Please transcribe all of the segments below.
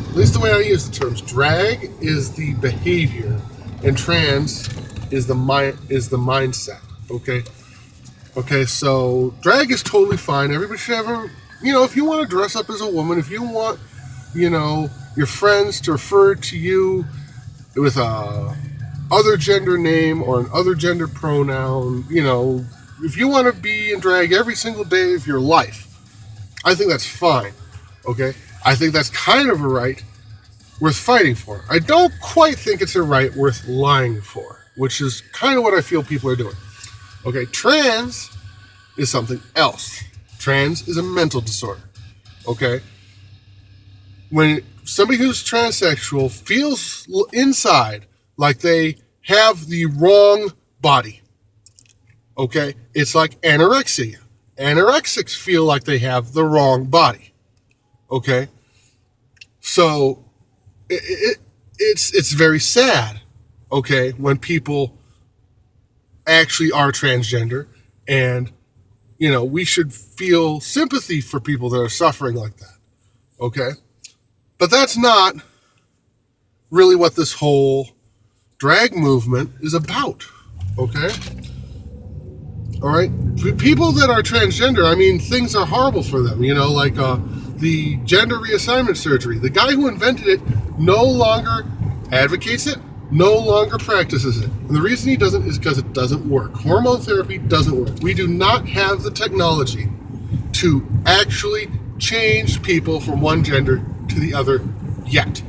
at least the way I use the terms, drag is the behavior, and trans is the mindset. Okay. Okay. So drag is totally fine. Everybody should have a, if you want to dress up as a woman, if you want, your friends to refer to you with a other gender name or an other gender pronoun, if you want to be in drag every single day of your life, I think that's fine. Okay. I think that's kind of a right worth fighting for. I don't quite think it's a right worth lying for, which is kind of what I feel people are doing. Okay, trans is something else. Trans is a mental disorder. Okay? When somebody who's transsexual feels inside like they have the wrong body, okay, it's like anorexia. Anorexics feel like they have the wrong body. Okay? So it's very sad, okay, when people actually are transgender, and we should feel sympathy for people that are suffering like that, okay? But that's not really what this whole drag movement is about, okay? All right, people that are transgender, I mean, things are horrible for them, like the gender reassignment surgery. The guy who invented it no longer advocates it, no longer practices it. And the reason he doesn't is because it doesn't work. Hormone therapy doesn't work. We do not have the technology to actually change people from one gender to the other yet.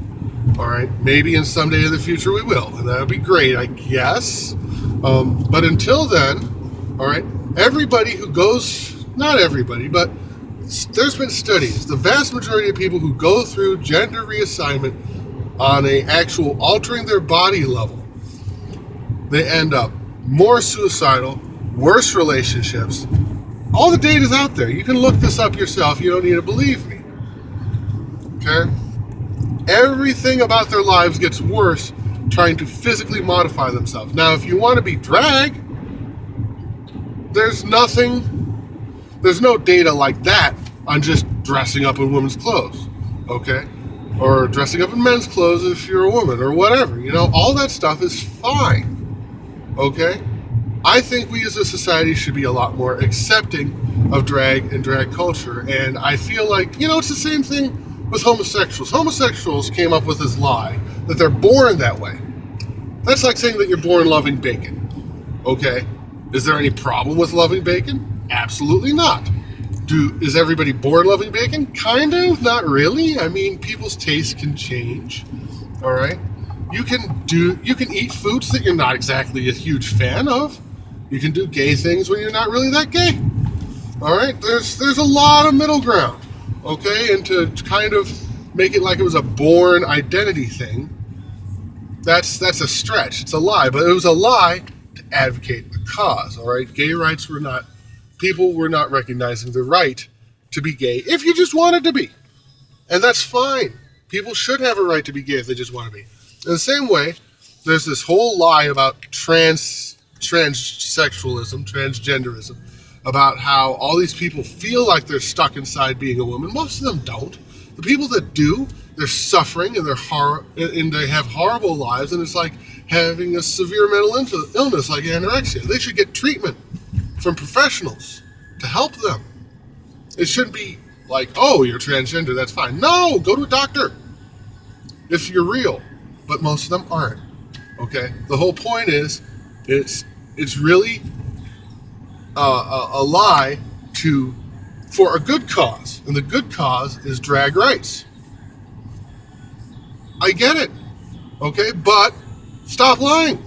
All right, maybe in some day in the future we will, and that would be great, I guess. But until then, all right, everybody who goes, not everybody, but there's been studies, the vast majority of people who go through gender reassignment on a actual altering their body level, they end up more suicidal, worse relationships. All the data's out there. You can look this up yourself. You don't need to believe me. Okay? Everything about their lives gets worse trying to physically modify themselves. Now, if you want to be drag, there's no data like that on just dressing up in women's clothes, okay? Or dressing up in men's clothes if you're a woman, or whatever. All that stuff is fine, okay? I think we as a society should be a lot more accepting of drag and drag culture, and I feel like, it's the same thing with homosexuals. Homosexuals came up with this lie that they're born that way. That's like saying that you're born loving bacon, okay? Is there any problem with loving bacon? Absolutely not. Is everybody born loving bacon? Kind of, not really. I mean, people's tastes can change. All right? You can eat foods that you're not exactly a huge fan of. You can do gay things when you're not really that gay. All right? There's a lot of middle ground. Okay? And to kind of make it like it was a born identity thing, that's a stretch. It's a lie, but it was a lie to advocate a cause. All right? Gay rights people were not recognizing the right to be gay if you just wanted to be. And that's fine. People should have a right to be gay if they just want to be. In the same way, there's this whole lie about transsexualism, transgenderism, about how all these people feel like they're stuck inside being a woman. Most of them don't. The people that do, they're suffering and and they have horrible lives, and it's like having a severe mental illness like anorexia. They should get treatment from professionals to help them. It shouldn't be like, oh, you're transgender, that's fine. No, go to a doctor if you're real. But most of them aren't. Okay? The whole point is, it's really a lie for a good cause. And the good cause is drag rights. I get it. Okay? But stop lying.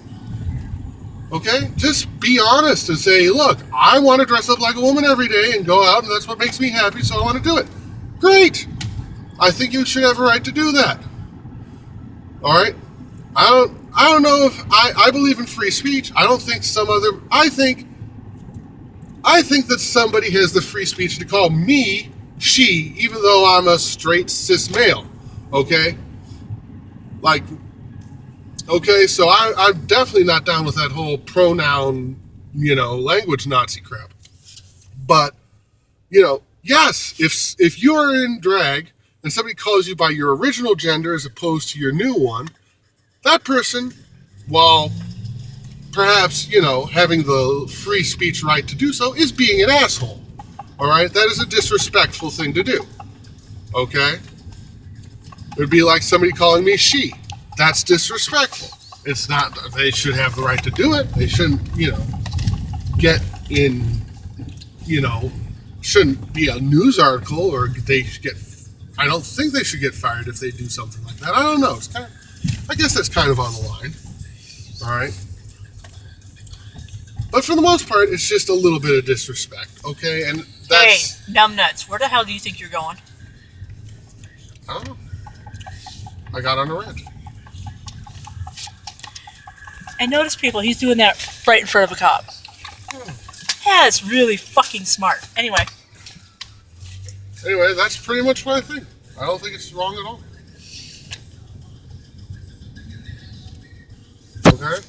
Okay? Just be honest and say, look, I want to dress up like a woman every day and go out, and that's what makes me happy, so I want to do it. Great! I think you should have a right to do that. All right? I don't know if I believe in free speech. I don't think I think that somebody has the free speech to call me she, even though I'm a straight cis male. Okay? Like, okay, so I'm definitely not down with that whole pronoun, language Nazi crap. But, yes, if you're in drag and somebody calls you by your original gender as opposed to your new one, that person, while perhaps, having the free speech right to do so, is being an asshole. All right? That is a disrespectful thing to do. Okay? It would be like somebody calling me she. That's disrespectful. It's not, they should have the right to do it. They shouldn't, get in, shouldn't be a news article, or they should get, I don't think they should get fired if they do something like that. I don't know. I guess that's kind of on the line. All right? But for the most part, it's just a little bit of disrespect, okay? And that's... Hey, numbnuts, where the hell do you think you're going? I don't know. I got on a rant. I noticed people, he's doing that right in front of a cop. Yeah, it's really fucking smart. Anyway, that's pretty much what I think. I don't think it's wrong at all. Okay?